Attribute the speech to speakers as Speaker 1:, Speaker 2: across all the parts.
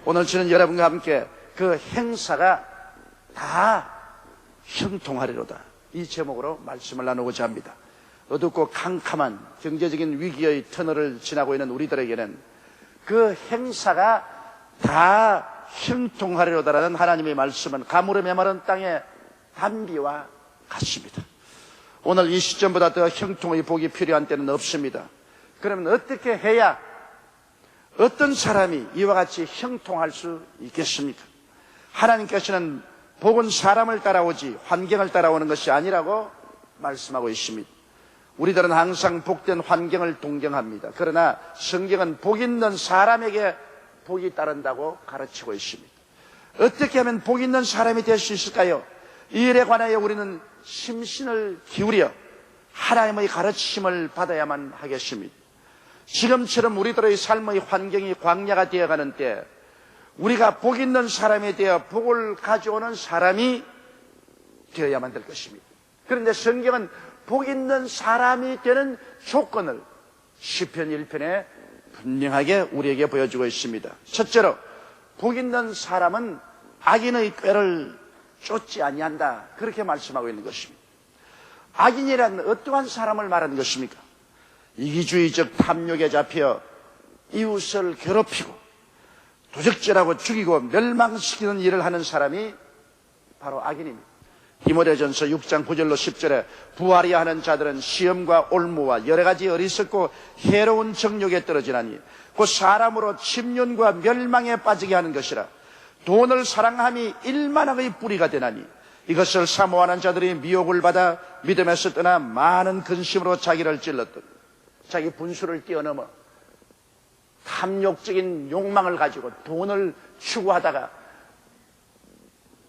Speaker 1: 오늘 저는 여러분과 함께 그 행사가 다 형통하리로다, 이 제목으로 말씀을 나누고자 합니다. 어둡고 캄캄한 경제적인 위기의 터널을 지나고 있는 우리들에게는 그 행사가 다 형통하리로다라는 하나님의 말씀은 가물어 메마른 땅의 단비와 같습니다. 오늘 이 시점보다 더 형통의 복이 필요한 때는 없습니다. 그러면 어떻게 해야 어떤 사람이 이와 같이 형통할 수 있겠습니까? 하나님께서는 복은 사람을 따라오지 환경을 따라오는 것이 아니라고 말씀하고 있습니다. 우리들은 항상 복된 환경을 동경합니다. 그러나 성경은 복 있는 사람에게 복이 따른다고 가르치고 있습니다. 어떻게 하면 복 있는 사람이 될 수 있을까요? 이 일에 관하여 우리는 심신을 기울여 하나님의 가르침을 받아야만 하겠습니다. 지금처럼 우리들의 삶의 환경이 광야가 되어가는 때 우리가 복 있는 사람이 되어 복을 가져오는 사람이 되어야만 될 것입니다. 그런데 성경은 복 있는 사람이 되는 조건을 시편 1편에 분명하게 우리에게 보여주고 있습니다. 첫째로 복 있는 사람은 악인의 꾀를 쫓지 아니한다, 그렇게 말씀하고 있는 것입니다. 악인이란 어떠한 사람을 말하는 것입니까? 이기주의적 탐욕에 잡혀 이웃을 괴롭히고 도적질하고 죽이고 멸망시키는 일을 하는 사람이 바로 악인입니다. 디모데전서 6장 9절로 10절에 부하리야 하는 자들은 시험과 올무와 여러 가지 어리석고 해로운 정욕에 떨어지나니 곧 사람으로 침륜과 멸망에 빠지게 하는 것이라. 돈을 사랑함이 일만왕의 뿌리가 되나니 이것을 사모하는 자들이 미혹을 받아 믿음에서 떠나 많은 근심으로 자기를 찔렀던, 자기 분수를 뛰어넘어 탐욕적인 욕망을 가지고 돈을 추구하다가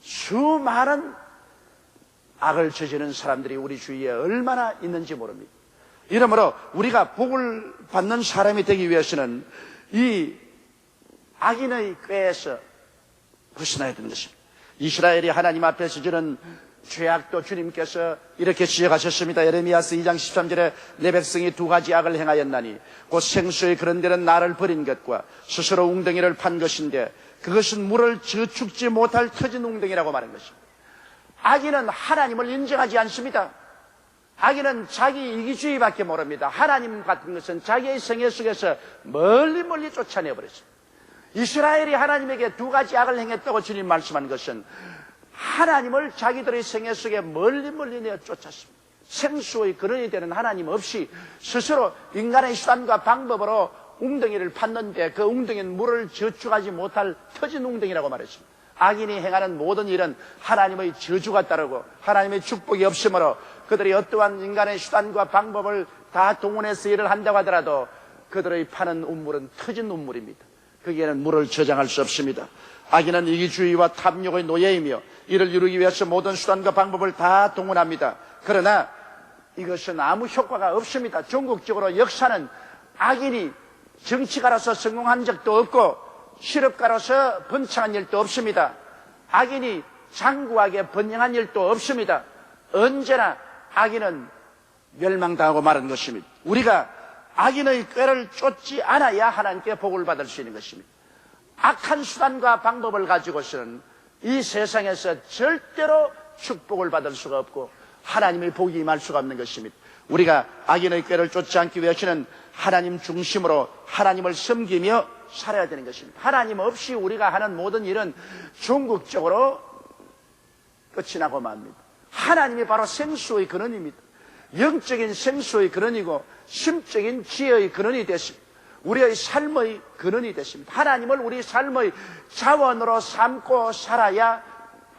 Speaker 1: 수많은 악을 저지르는 사람들이 우리 주위에 얼마나 있는지 모릅니다. 이러므로 우리가 복을 받는 사람이 되기 위해서는 이 악인의 꾀에서 벗어나야 되는 것입니다. 이스라엘이 하나님 앞에서 저는 죄악도 주님께서 이렇게 지적하셨습니다. 예레미야서 2장 13절에 내 백성이 두 가지 악을 행하였나니 곧 생수의 그런 데는 나를 버린 것과 스스로 웅덩이를 판 것인데 그것은 물을 저축지 못할 터진 웅덩이라고 말한 것입니다. 악인은 하나님을 인정하지 않습니다. 악인은 자기 이기주의밖에 모릅니다. 하나님 같은 것은 자기의 생애 속에서 멀리 멀리 쫓아내버렸습니다. 이스라엘이 하나님에게 두 가지 악을 행했다고 주님 말씀한 것은 하나님을 자기들의 생애 속에 멀리 멀리 내어 쫓았습니다. 생수의 근원이 되는 하나님 없이 스스로 인간의 수단과 방법으로 웅덩이를 팠는데 그 웅덩이는 물을 저축하지 못할 터진 웅덩이라고 말했습니다. 악인이 행하는 모든 일은 하나님의 저주가 따르고 하나님의 축복이 없으므로 그들이 어떠한 인간의 수단과 방법을 다 동원해서 일을 한다고 하더라도 그들의 파는 운물은 터진 운물입니다. 거기에는 물을 저장할 수 없습니다. 악인은 이기주의와 탐욕의 노예이며 이를 이루기 위해서 모든 수단과 방법을 다 동원합니다. 그러나 이것은 아무 효과가 없습니다. 전국적으로 역사는 악인이 정치가로서 성공한 적도 없고 실업가로서 번창한 일도 없습니다. 악인이 장구하게 번영한 일도 없습니다. 언제나 악인은 멸망당하고 마는 것입니다. 우리가 악인의 꾀를 쫓지 않아야 하나님께 복을 받을 수 있는 것입니다. 악한 수단과 방법을 가지고서는 이 세상에서 절대로 축복을 받을 수가 없고 하나님의 복이 임할 수가 없는 것입니다. 우리가 악인의 꾀를 쫓지 않기 위해서는 하나님 중심으로 하나님을 섬기며 살아야 되는 것입니다. 하나님 없이 우리가 하는 모든 일은 종국적으로 끝이 나고 맙니다. 하나님이 바로 생수의 근원입니다. 영적인 생수의 근원이고 심적인 지혜의 근원이 되십니다. 우리의 삶의 근원이 되십니다. 하나님을 우리 삶의 자원으로 삼고 살아야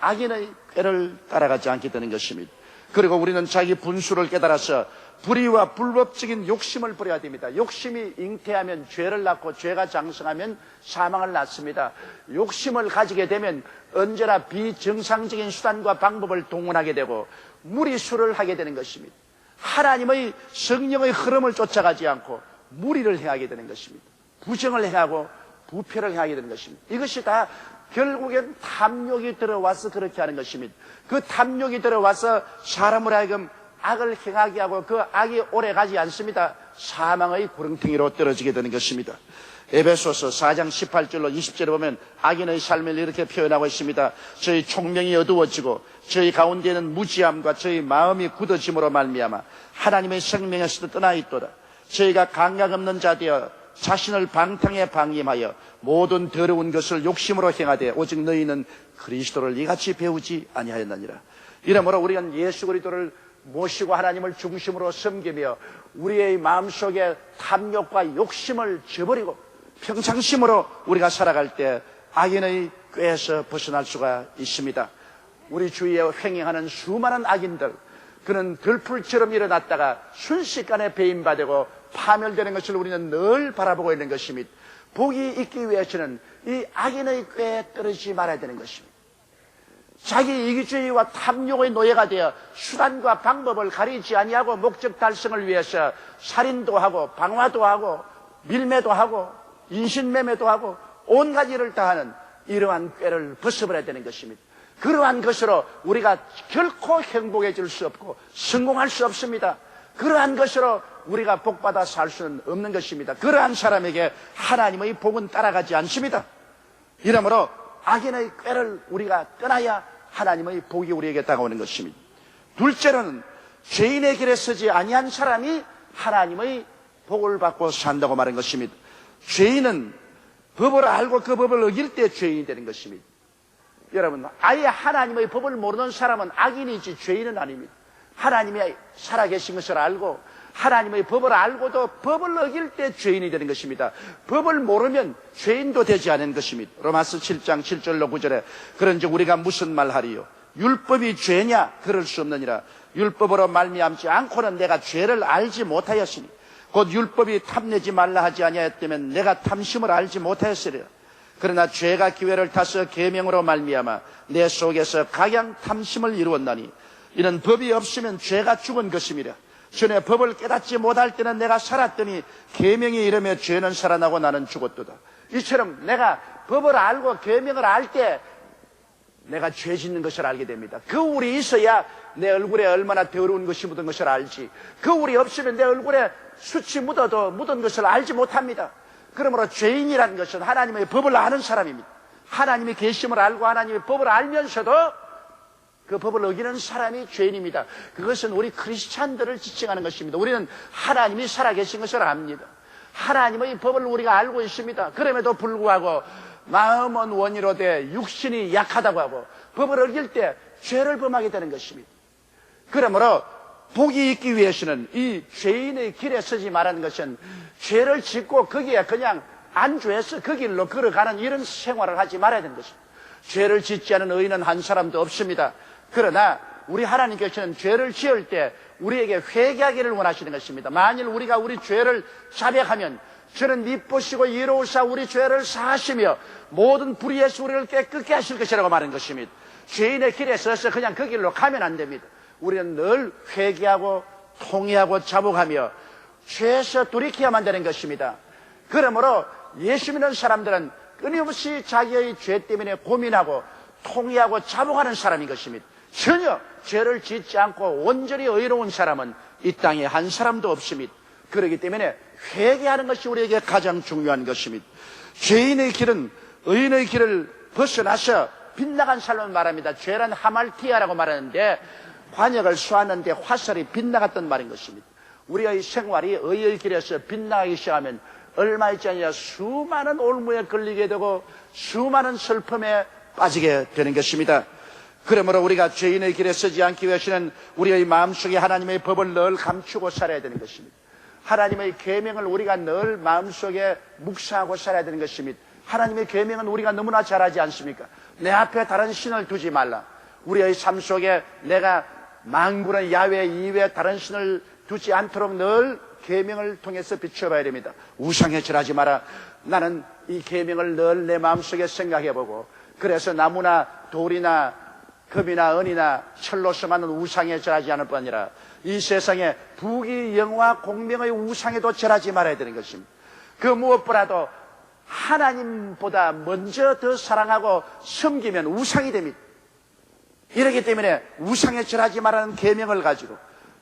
Speaker 1: 악인의 꾀를 따라가지 않게 되는 것입니다. 그리고 우리는 자기 분수를 깨달아서 불의와 불법적인 욕심을 버려야 됩니다. 욕심이 잉태하면 죄를 낳고 죄가 장성하면 사망을 낳습니다. 욕심을 가지게 되면 언제나 비정상적인 수단과 방법을 동원하게 되고 무리수를 하게 되는 것입니다. 하나님의 성령의 흐름을 쫓아가지 않고 무리를 행하게 되는 것입니다. 부정을 행하고 부패를 행하게 되는 것입니다. 이것이 다 결국엔 탐욕이 들어와서 그렇게 하는 것입니다. 그 탐욕이 들어와서 사람을 하여금 악을 행하게 하고 그 악이 오래 가지 않습니다. 사망의 구렁텅이로 떨어지게 되는 것입니다. 에베소서 4장 18절로 20절에 보면 악인의 삶을 이렇게 표현하고 있습니다. 저희 총명이 어두워지고 저희 가운데는 무지함과 저희 마음이 굳어짐으로 말미암아 하나님의 생명에서도 떠나 있도다. 저희가 감각 없는 자 되어 자신을 방탕에 방임하여 모든 더러운 것을 욕심으로 행하되 오직 너희는 그리스도를 이같이 배우지 아니하였느니라. 이러므로 우리는 예수 그리스도를 모시고 하나님을 중심으로 섬기며 우리의 마음속에 탐욕과 욕심을 저버리고 평상심으로 우리가 살아갈 때 악인의 꾀에서 벗어날 수가 있습니다. 우리 주위에 횡행하는 수많은 악인들, 그는 들풀처럼 일어났다가 순식간에 배임받고 파멸되는 것을 우리는 늘 바라보고 있는 것입니다. 복이 있기 위해서는 이 악인의 꾀에 떨어지지 말아야 되는 것입니다. 자기 이기주의와 탐욕의 노예가 되어 수단과 방법을 가리지 아니하고 목적 달성을 위해서 살인도 하고 방화도 하고 밀매도 하고 인신매매도 하고 온갖 일을 다하는 이러한 꾀를 벗어버려야 되는 것입니다. 그러한 것으로 우리가 결코 행복해질 수 없고 성공할 수 없습니다. 그러한 것으로 우리가 복받아 살 수는 없는 것입니다. 그러한 사람에게 하나님의 복은 따라가지 않습니다. 이러므로 악인의 꾀를 우리가 떠나야 하나님의 복이 우리에게 다가오는 것입니다. 둘째로는 죄인의 길에 서지 아니한 사람이 하나님의 복을 받고 산다고 말한 것입니다. 죄인은 법을 알고 그 법을 어길 때 죄인이 되는 것입니다. 여러분, 아예 하나님의 법을 모르는 사람은 악인이지 죄인은 아닙니다. 하나님이 살아계신 것을 알고 하나님의 법을 알고도 법을 어길 때 죄인이 되는 것입니다. 법을 모르면 죄인도 되지 않은 것입니다. 로마서 7장 7절로 9절에 그런즉 우리가 무슨 말하리요? 율법이 죄냐? 그럴 수 없느니라. 율법으로 말미암지 않고는 내가 죄를 알지 못하였으니 곧 율법이 탐내지 말라 하지 아니하였다면 내가 탐심을 알지 못하였으리라. 그러나 죄가 기회를 타서 계명으로 말미암아 내 속에서 각양 탐심을 이루었나니 이는 법이 없으면 죄가 죽은 것임이라. 전에 법을 깨닫지 못할 때는 내가 살았더니 계명이 이르며 죄는 살아나고 나는 죽었도다. 이처럼 내가 법을 알고 계명을 알 때 내가 죄 짓는 것을 알게 됩니다. 그 울이 있어야 내 얼굴에 얼마나 더러운 것이 묻은 것을 알지, 그 울이 없으면 내 얼굴에 숯이 묻은 것을 알지 못합니다. 그러므로 죄인이라는 것은 하나님의 법을 아는 사람입니다. 하나님의 계심을 알고 하나님의 법을 알면서도 그 법을 어기는 사람이 죄인입니다. 그것은 우리 크리스찬들을 지칭하는 것입니다. 우리는 하나님이 살아계신 것을 압니다. 하나님의 법을 우리가 알고 있습니다. 그럼에도 불구하고 마음은 원이로되 육신이 약하다고 하고 법을 어길 때 죄를 범하게 되는 것입니다. 그러므로 복이 있기 위해서는 이 죄인의 길에 서지 말라는 것은 죄를 짓고 거기에 그냥 안주해서 그 길로 걸어가는 이런 생활을 하지 말아야 되는 것입니다. 죄를 짓지 않은 의인은 한 사람도 없습니다. 그러나 우리 하나님께서는 죄를 지을 때 우리에게 회개하기를 원하시는 것입니다. 만일 우리가 우리 죄를 자백하면 저는 미쁘시고 이로우사 우리 죄를 사하시며 모든 불의에서 우리를 깨끗게 하실 것이라고 말한 것입니다. 죄인의 길에 서서 그냥 그 길로 가면 안 됩니다. 우리는 늘 회개하고 통회하고 자복하며 죄에서 돌이켜야만 되는 것입니다. 그러므로 예수 믿는 사람들은 끊임없이 자기의 죄 때문에 고민하고 통회하고 자복하는 사람인 것입니다. 전혀 죄를 짓지 않고 온전히 의로운 사람은 이 땅에 한 사람도 없습니다. 그렇기 때문에 회개하는 것이 우리에게 가장 중요한 것입니다. 죄인의 길은 의인의 길을 벗어나서 빗나간 삶을 말합니다. 죄란 하말티아라고 말하는데 관역을 쏘았는데 화살이 빗나갔던 말인 것입니다. 우리의 생활이 의의 길에서 빗나가기 시작하면 얼마 있지 않냐 수많은 올무에 걸리게 되고 수많은 슬픔에 빠지게 되는 것입니다. 그러므로 우리가 죄인의 길에 서지 않기 위해서는 우리의 마음속에 하나님의 법을 늘 감추고 살아야 되는 것입니다. 하나님의 계명을 우리가 늘 마음속에 묵상하고 살아야 되는 것입니다. 하나님의 계명은 우리가 너무나 잘하지 않습니까? 내 앞에 다른 신을 두지 말라. 우리의 삶 속에 내가 만군의 야훼 이외에 다른 신을 두지 않도록 늘 계명을 통해서 비춰봐야 됩니다. 우상에 절하지 마라. 나는 이 계명을 늘 내 마음속에 생각해보고 그래서 나무나 돌이나 금이나 은이나 철로서 만든 우상에 절하지 않을 뿐 아니라 이 세상에 부귀 영화 공명의 우상에도 절하지 말아야 되는 것입니다. 그 무엇보다도 하나님보다 먼저 더 사랑하고 섬기면 우상이 됩니다. 이렇기 때문에 우상에 절하지 말라는 계명을 가지고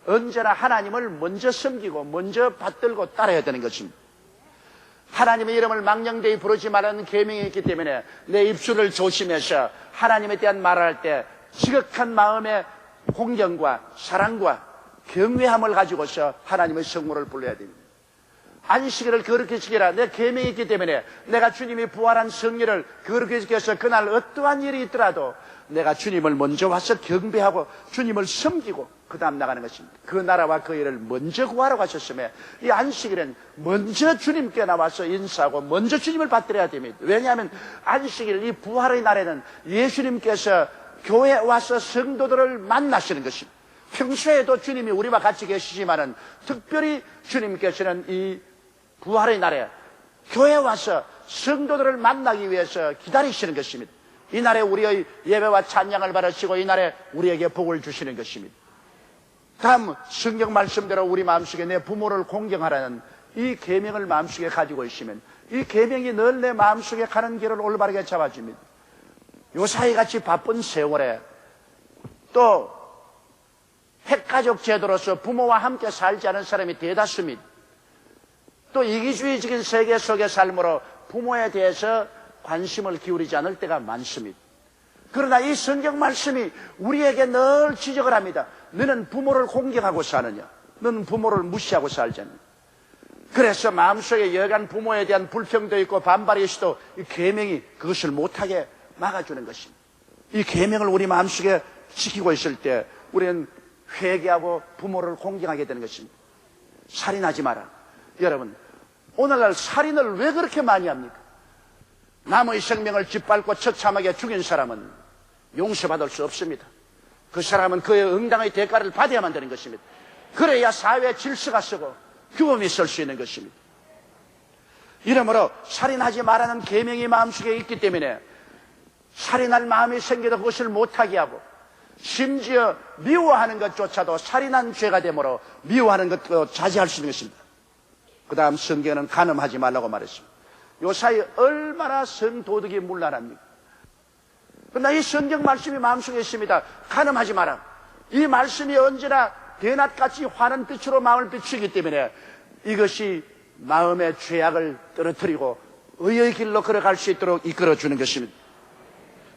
Speaker 1: 언제나 하나님을 먼저 섬기고 먼저 받들고 따라야 되는 것입니다. 하나님의 이름을 망령되이 부르지 말라는 계명이 있기 때문에 내 입술을 조심해서 하나님에 대한 말을 할 때 지극한 마음의 공경과 사랑과 경외함을 가지고서 하나님의 성물을 불러야 됩니다. 안식일을 거룩히 지키라. 내 계명이 있기 때문에 내가 주님이 부활한 성일을 거룩히 지켜서 그날 어떠한 일이 있더라도 내가 주님을 먼저 와서 경배하고 주님을 섬기고 그 다음 나가는 것입니다. 그 나라와 그 일을 먼저 구하러 가셨으며 이 안식일은 먼저 주님께 나와서 인사하고 먼저 주님을 받들어야 됩니다. 왜냐하면 안식일 이 부활의 날에는 예수님께서 교회에 와서 성도들을 만나시는 것입니다. 평소에도 주님이 우리와 같이 계시지만은 특별히 주님께서는 이 부활의 날에 교회에 와서 성도들을 만나기 위해서 기다리시는 것입니다. 이 날에 우리의 예배와 찬양을 받으시고 이 날에 우리에게 복을 주시는 것입니다. 다음 성경 말씀대로 우리 마음속에 내 부모를 공경하라는 이 계명을 마음속에 가지고 있으면 이 계명이 늘 내 마음속에 가는 길을 올바르게 잡아줍니다. 요사이같이 바쁜 세월에 또 핵가족 제도로서 부모와 함께 살지 않은 사람이 대다수입니다. 또 이기주의적인 세계 속의 삶으로 부모에 대해서 관심을 기울이지 않을 때가 많습니다. 그러나 이 성경 말씀이 우리에게 늘 지적을 합니다. 너는 부모를 공경하고 사느냐? 너는 부모를 무시하고 살지 않느냐? 그래서 마음속에 여간 부모에 대한 불평도 있고 반발이 있어도 이 계명이 그것을 못하게 막아주는 것입니다. 이 계명을 우리 마음속에 지키고 있을 때 우리는 회개하고 부모를 공경하게 되는 것입니다. 살인하지 마라. 여러분, 오늘날 살인을 왜 그렇게 많이 합니까? 남의 생명을 짓밟고 처참하게 죽인 사람은 용서받을 수 없습니다. 그 사람은 그의 응당의 대가를 받아야만 되는 것입니다. 그래야 사회의 질서가 서고 규범이 설 수 있는 것입니다. 이러므로 살인하지 말라는 계명이 마음속에 있기 때문에 살인할 마음이 생겨도 그것을 못하게 하고 심지어 미워하는 것조차도 살인한 죄가 되므로 미워하는 것도 자제할 수 있는 것입니다. 그 다음 성경은 간음하지 말라고 말했습니다. 요사이 얼마나 성도덕이 문란합니까? 그러나 이 성경 말씀이 마음속에 있습니다. 간음하지 마라. 이 말씀이 언제나 대낮같이 환한 빛으로 마음을 비추기 때문에 이것이 마음의 죄악을 떨어뜨리고 의의 길로 걸어갈 수 있도록 이끌어주는 것입니다.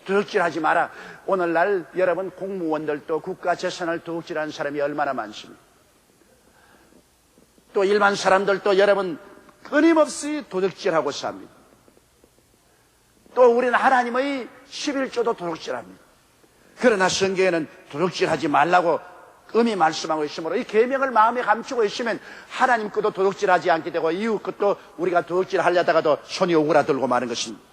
Speaker 1: 도둑질하지 마라. 오늘날 여러분 공무원들도 국가 재산을 도둑질하는 사람이 얼마나 많습니까? 또 일반 사람들도 여러분 끊임없이 도둑질하고 삽니다. 또 우리는 하나님의 11조도 도둑질합니다. 그러나 성경에는 도둑질하지 말라고 음이 말씀하고 있으므로 이 계명을 마음에 감추고 있으면 하나님 것도 도둑질하지 않게 되고 이웃 것도 우리가 도둑질하려다가도 손이 오그라들고 마는 것입니다.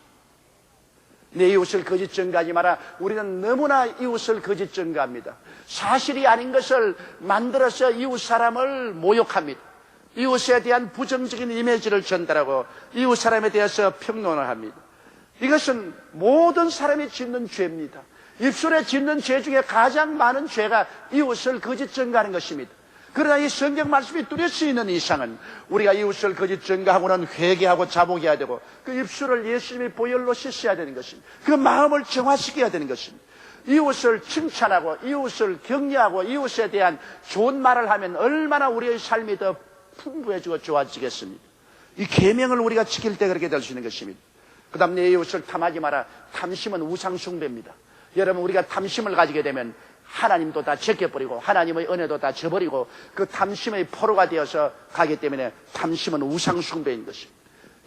Speaker 1: 내 이웃을 거짓 증거하지 마라. 우리는 너무나 이웃을 거짓 증거합니다. 사실이 아닌 것을 만들어서 이웃 사람을 모욕합니다. 이웃에 대한 부정적인 이미지를 전달하고 이웃 사람에 대해서 평론을 합니다. 이것은 모든 사람이 짓는 죄입니다. 입술에 짓는 죄 중에 가장 많은 죄가 이웃을 거짓 증거하는 것입니다. 그러나 이 성경 말씀이 뚜렷이 있는 이상은 우리가 이웃을 거짓 증거하고는 회개하고 자복해야 되고 그 입술을 예수님의 보혈로 씻어야 되는 것입니다. 그 마음을 정화시켜야 되는 것입니다. 이웃을 칭찬하고 이웃을 격려하고 이웃에 대한 좋은 말을 하면 얼마나 우리의 삶이 더 풍부해지고 좋아지겠습니까? 이 계명을 우리가 지킬 때 그렇게 될 수 있는 것입니다. 그 다음 내 이웃을 탐하지 마라. 탐심은 우상숭배입니다. 여러분 우리가 탐심을 가지게 되면 하나님도 다 제껴버리고 하나님의 은혜도 다 저버리고 그 탐심의 포로가 되어서 가기 때문에 탐심은 우상숭배인 것입니다.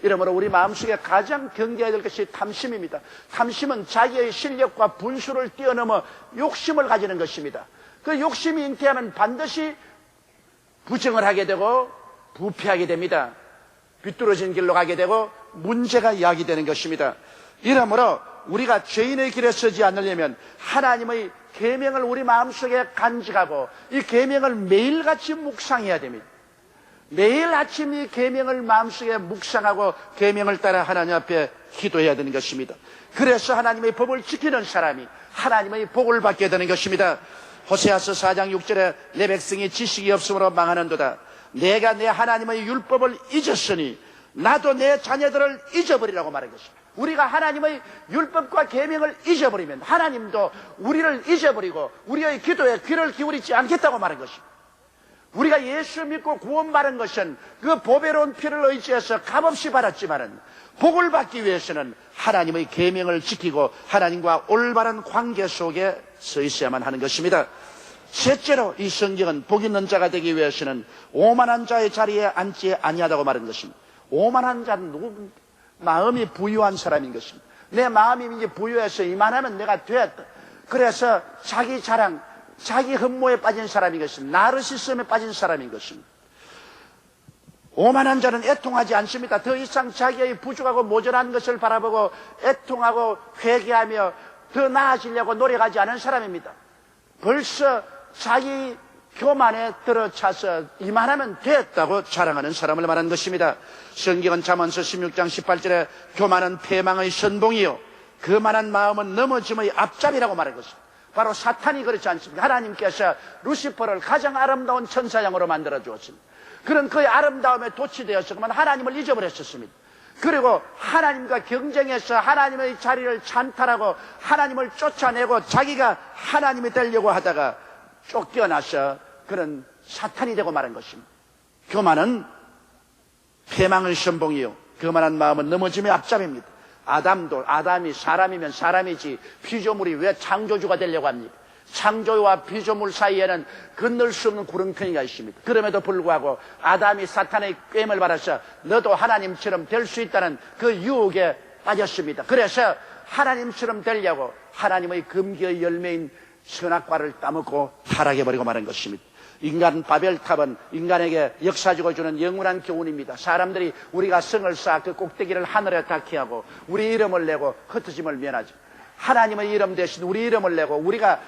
Speaker 1: 이러므로 우리 마음속에 가장 경계해야 될 것이 탐심입니다. 탐심은 자기의 실력과 분수를 뛰어넘어 욕심을 가지는 것입니다. 그 욕심이 잉태하면 반드시 부정을 하게 되고 부패하게 됩니다. 비뚤어진 길로 가게 되고 문제가 야기되는 것입니다. 이러므로 우리가 죄인의 길에 서지 않으려면 하나님의 계명을 우리 마음속에 간직하고 이 계명을 매일같이 묵상해야 됩니다. 매일 아침 이 계명을 마음속에 묵상하고 계명을 따라 하나님 앞에 기도해야 되는 것입니다. 그래서 하나님의 법을 지키는 사람이 하나님의 복을 받게 되는 것입니다. 호세아서 4장 6절에 내 백성이 지식이 없으므로 망하는도다. 내가 내 하나님의 율법을 잊었으니 나도 내 자녀들을 잊어버리라고 말한 것입니다. 우리가 하나님의 율법과 계명을 잊어버리면 하나님도 우리를 잊어버리고 우리의 기도에 귀를 기울이지 않겠다고 말한 것입니다. 우리가 예수 믿고 구원받은 것은 그 보배로운 피를 의지해서 값없이 받았지만은 복을 받기 위해서는 하나님의 계명을 지키고 하나님과 올바른 관계 속에 서 있어야만 하는 것입니다. 셋째로 이 성경은 복 있는 자가 되기 위해서는 오만한 자의 자리에 앉지 아니하다고 말한 것입니다. 오만한 자는 누구? 마음이 부유한 사람인 것입니다. 내 마음이 이제 부유해서 이만하면 내가 됐다. 그래서 자기 자랑, 자기 흠모에 빠진 사람인 것입니다. 나르시즘에 빠진 사람인 것입니다. 오만한 자는 애통하지 않습니다. 더 이상 자기의 부족하고 모자란 것을 바라보고 애통하고 회개하며 더 나아지려고 노력하지 않은 사람입니다. 벌써 자기 교만에 들어차서 이만하면 됐다고 자랑하는 사람을 말하는 것입니다. 성경은 잠언서 16장 18절에 교만은 패망의 선봉이요 그만한 마음은 넘어짐의 앞잡이라고 말한 것입니다. 바로 사탄이 그렇지 않습니까? 하나님께서 루시퍼를 가장 아름다운 천사장으로 만들어 주었습니다. 그런 그의 아름다움에 도취되었지만 하나님을 잊어버렸었습니다. 그리고 하나님과 경쟁해서 하나님의 자리를 찬탈하고 하나님을 쫓아내고 자기가 하나님이 되려고 하다가 쫓겨나서 그런 사탄이 되고 말한 것입니다. 교만은 패망의 선봉이요 교만한 마음은 넘어짐의 앞잡이입니다. 아담이 사람이면 사람이지 피조물이 왜 창조주가 되려고 합니까? 창조와 피조물 사이에는 건널 수 없는 구렁텅이가 있습니다. 그럼에도 불구하고 아담이 사탄의 꾀임을 받아서 너도 하나님처럼 될 수 있다는 그 유혹에 빠졌습니다. 그래서 하나님처럼 되려고 하나님의 금기의 열매인 선악과를 따먹고 타락해버리고 마는 것입니다. 인간 바벨탑은 인간에게 역사적으로 주는 영원한 교훈입니다. 사람들이 우리가 성을 쌓아 그 꼭대기를 하늘에 닿게 하고 우리 이름을 내고 흩어짐을 면하죠. 하나님의 이름 대신 우리 이름을 내고 우리가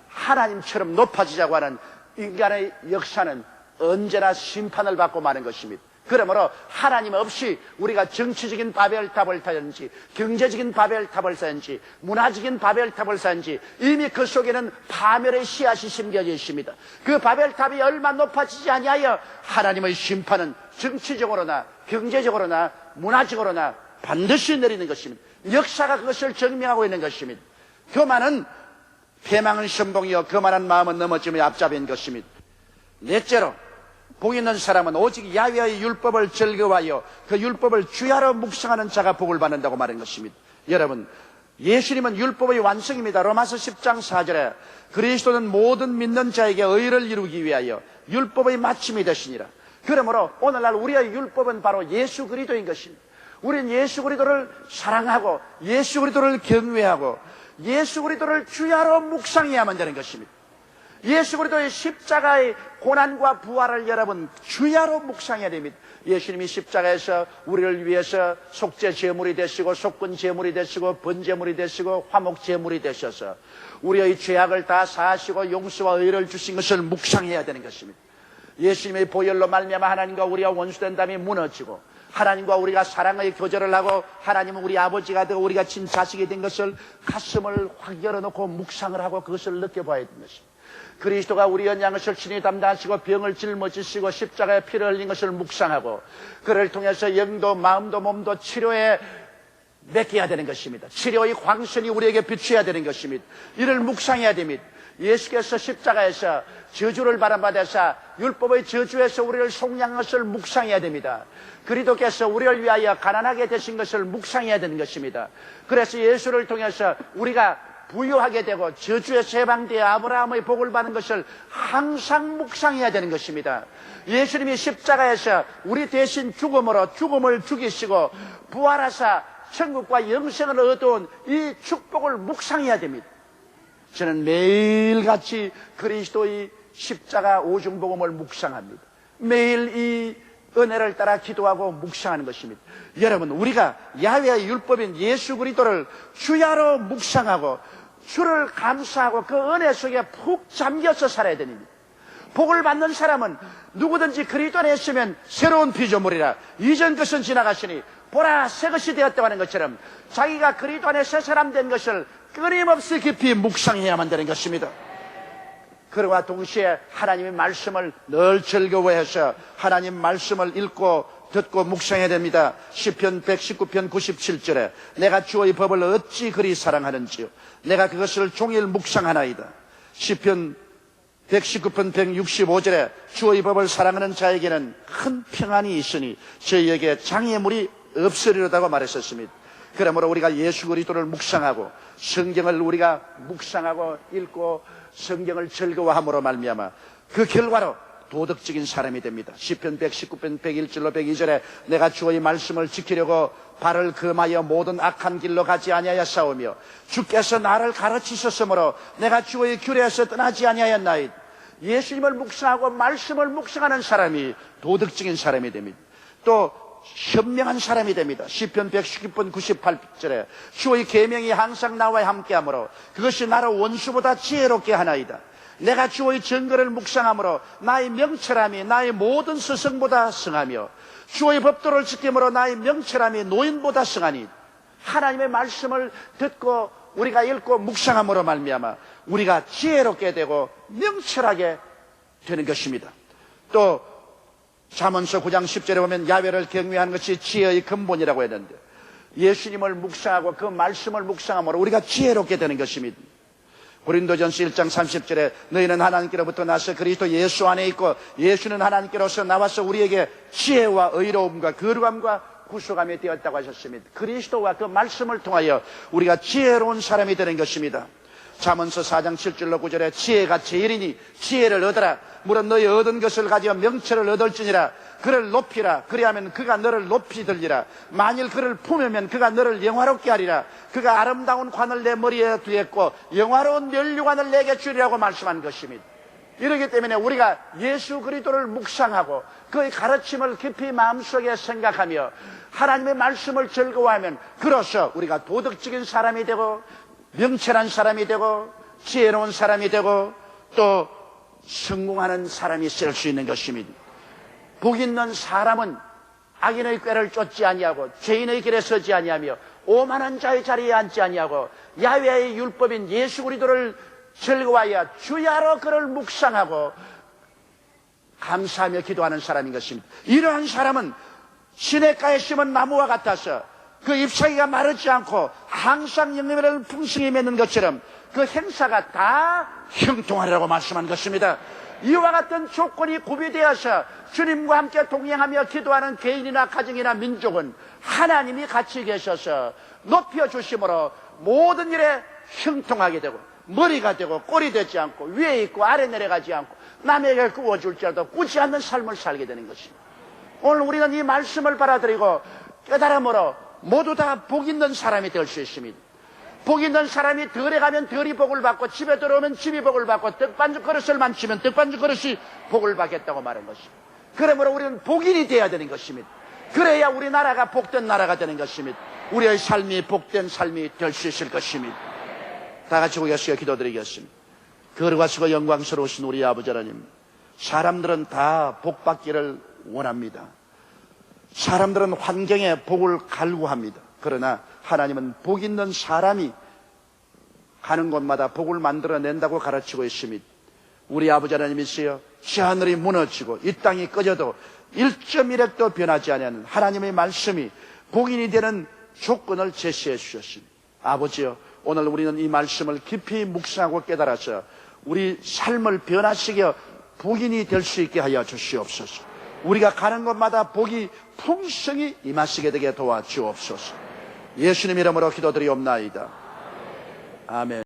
Speaker 1: 하나님처럼 높아지자고 하는 인간의 역사는 언제나 심판을 받고 마는 것입니다. 그러므로 하나님 없이 우리가 정치적인 바벨탑을 쌓든지 경제적인 바벨탑을 쌓든지 문화적인 바벨탑을 쌓든지 이미 그 속에는 파멸의 씨앗이 심겨져 있습니다. 그 바벨탑이 얼마 높아지지 아니하여 하나님의 심판은 정치적으로나 경제적으로나 문화적으로나 반드시 내리는 것입니다. 역사가 그것을 증명하고 있는 것입니다. 교만은 패망은 선봉이요 교만한 마음은 넘어짐의 앞잡이인 것입니다. 넷째로 복 있는 사람은 오직 야훼의 율법을 즐거워하여 그 율법을 주야로 묵상하는 자가 복을 받는다고 말한 것입니다. 여러분, 예수님은 율법의 완성입니다. 로마서 10장 4절에 그리스도는 모든 믿는 자에게 의를 이루기 위하여 율법의 마침이 되시니라. 그러므로 오늘날 우리의 율법은 바로 예수 그리스도인 것입니다. 우리는 예수 그리스도를 사랑하고 예수 그리스도를 경외하고 예수 그리스도를 주야로 묵상해야만 되는 것입니다. 예수 그리스도의 십자가의 고난과 부활을 여러분 주야로 묵상해야 됩니다. 예수님이 십자가에서 우리를 위해서 속죄 제물이 되시고 속건 제물이 되시고 번제물이 되시고 화목 제물이 되셔서 우리의 죄악을 다 사하시고 용서와 의를 주신 것을 묵상해야 되는 것입니다. 예수님의 보혈로 말미암아 하나님과 우리가 원수된다면 무너지고 하나님과 우리가 사랑의 교제를 하고 하나님은 우리 아버지가 되고 우리가 친자식이 된 것을 가슴을 확 열어놓고 묵상을 하고 그것을 느껴봐야 되는 것입니다. 그리스도가 우리 연약한 것을 친히 담당하시고 병을 짊어지시고 십자가에 피를 흘린 것을 묵상하고 그를 통해서 영도 마음도 몸도 치료에 맡겨야 되는 것입니다. 치료의 광선이 우리에게 비춰야 되는 것입니다. 이를 묵상해야 됩니다. 예수께서 십자가에서 저주를 받아서 율법의 저주에서 우리를 속량한 것을 묵상해야 됩니다. 그리스도께서 우리를 위하여 가난하게 되신 것을 묵상해야 되는 것입니다. 그래서 예수를 통해서 우리가 부유하게 되고 저주에서 해방되어 아브라함의 복을 받는 것을 항상 묵상해야 되는 것입니다. 예수님이 십자가에서 우리 대신 죽음으로 죽음을 죽이시고 부활하사 천국과 영생을 얻어온 이 축복을 묵상해야 됩니다. 저는 매일같이 그리스도의 십자가 오중복음을 묵상합니다. 매일 이 은혜를 따라 기도하고 묵상하는 것입니다. 여러분, 우리가 야훼의 율법인 예수 그리스도를 주야로 묵상하고 주를 감사하고 그 은혜 속에 푹 잠겨서 살아야 됩니다. 복을 받는 사람은 누구든지 그리스도 안에 있으면 새로운 피조물이라 이전 것은 지나갔으니 보라 새 것이 되었다고 하는 것처럼 자기가 그리스도 안에 새 사람 된 것을 끊임없이 깊이 묵상해야만 되는 것입니다. 그러와 동시에 하나님의 말씀을 늘 즐거워해서 하나님 말씀을 읽고 듣고 묵상해야 됩니다. 시편 119편 97절에 내가 주의 법을 어찌 그리 사랑하는지요 내가 그것을 종일 묵상하나이다. 시편 119편 165절에 주의 법을 사랑하는 자에게는 큰 평안이 있으니 저희에게 장애물이 없으리로다고 말했었습니다. 그러므로 우리가 예수 그리스도를 묵상하고 성경을 우리가 묵상하고 읽고 성경을 즐거워함으로 말미암아 그 결과로 도덕적인 사람이 됩니다. 시편 119편 101절로 102절에 내가 주의 말씀을 지키려고 발을 금하여 모든 악한 길로 가지 아니하여 싸우며 주께서 나를 가르치셨으므로 내가 주의 규례에서 떠나지 아니하였나이다. 예수님을 묵상하고 말씀을 묵상하는 사람이 도덕적인 사람이 됩니다. 또 현명한 사람이 됩니다. 시편 119편 98절에 주의 계명이 항상 나와 함께하므로 그것이 나를 원수보다 지혜롭게 하나이다. 내가 주의 증거를 묵상함으로 나의 명철함이 나의 모든 스승보다 승하며 주의 법도를 지킴으로 나의 명철함이 노인보다 승하니 하나님의 말씀을 듣고 우리가 읽고 묵상함으로 말미암아 우리가 지혜롭게 되고 명철하게 되는 것입니다. 또 잠언서 9장 10절에 보면 야훼를 경외하는 것이 지혜의 근본이라고 했는데 예수님을 묵상하고 그 말씀을 묵상함으로 우리가 지혜롭게 되는 것입니다. 고린도전서 1장 30절에 너희는 하나님께로부터 나서 그리스도 예수 안에 있고 예수는 하나님께로서 나와서 우리에게 지혜와 의로움과 거룩함과 구속함이 되었다고 하셨습니다. 그리스도와 그 말씀을 통하여 우리가 지혜로운 사람이 되는 것입니다. 잠언서 4장 7절로 9절에 지혜가 제일이니 지혜를 얻어라. 물론 너희 얻은 것을 가지어 명철을 얻을지니라. 그를 높이라. 그리하면 그가 너를 높이 들리라. 만일 그를 품으면 그가 너를 영화롭게 하리라. 그가 아름다운 관을 내 머리에 두었고 영화로운 면류관을 내게 주리라고 말씀한 것입니다. 이러기 때문에 우리가 예수 그리스도를 묵상하고 그의 가르침을 깊이 마음속에 생각하며 하나님의 말씀을 즐거워하면 그로써 우리가 도덕적인 사람이 되고 명철한 사람이 되고 지혜로운 사람이 되고 또 성공하는 사람이 될 수 있는 것입니다. 복 있는 사람은 악인의 꾀를 쫓지 아니하고 죄인의 길에 서지 아니하며 오만한 자의 자리에 앉지 아니하고 야훼의 율법인 예수 그리스도를 즐거워하여 주야로 그를 묵상하고 감사하며 기도하는 사람인 것입니다. 이러한 사람은 시냇가에 심은 나무와 같아서 그 잎사귀가 마르지 않고 항상 영림을 풍성히 맺는 것처럼 그 행사가 다 형통하리라고 말씀한 것입니다. 이와 같은 조건이 구비되어서 주님과 함께 동행하며 기도하는 개인이나 가정이나 민족은 하나님이 같이 계셔서 높여주심으로 모든 일에 형통하게 되고 머리가 되고 꼴이 되지 않고 위에 있고 아래 내려가지 않고 남에게 구워줄지라도 꾸지 않는 삶을 살게 되는 것입니다. 오늘 우리는 이 말씀을 받아들이고 깨달음으로 모두 다 복 있는 사람이 될 수 있습니다. 복 있는 사람이 덜에 가면 덜이 복을 받고 집에 들어오면 집이 복을 받고 떡반죽 그릇을 만지면 떡반죽 그릇이 복을 받겠다고 말한 것입니다. 그러므로 우리는 복인이 되어야 되는 것입니다. 그래야 우리나라가 복된 나라가 되는 것입니다. 우리의 삶이 복된 삶이 될 수 있을 것입니다. 다 같이 우리가 기도드리겠습니다. 거룩하시고 영광스러우신 우리 아버지 하나님, 사람들은 다 복받기를 원합니다. 사람들은 환경에 복을 갈구합니다. 그러나 하나님은 복 있는 사람이 가는 곳마다 복을 만들어낸다고 가르치고 있습니다. 우리 아버지 하나님이시여, 하늘이 무너지고 이 땅이 꺼져도 1.1핵도 변하지 않는 하나님의 말씀이 복인이 되는 조건을 제시해 주셨습니다. 아버지여, 오늘 우리는 이 말씀을 깊이 묵상하고 깨달아서 우리 삶을 변화시켜 복인이 될 수 있게 하여 주시옵소서. 우리가 가는 곳마다 복이 풍성히 임하시게 되게 도와주옵소서. 예수님 이름으로 기도드리옵나이다. 아멘.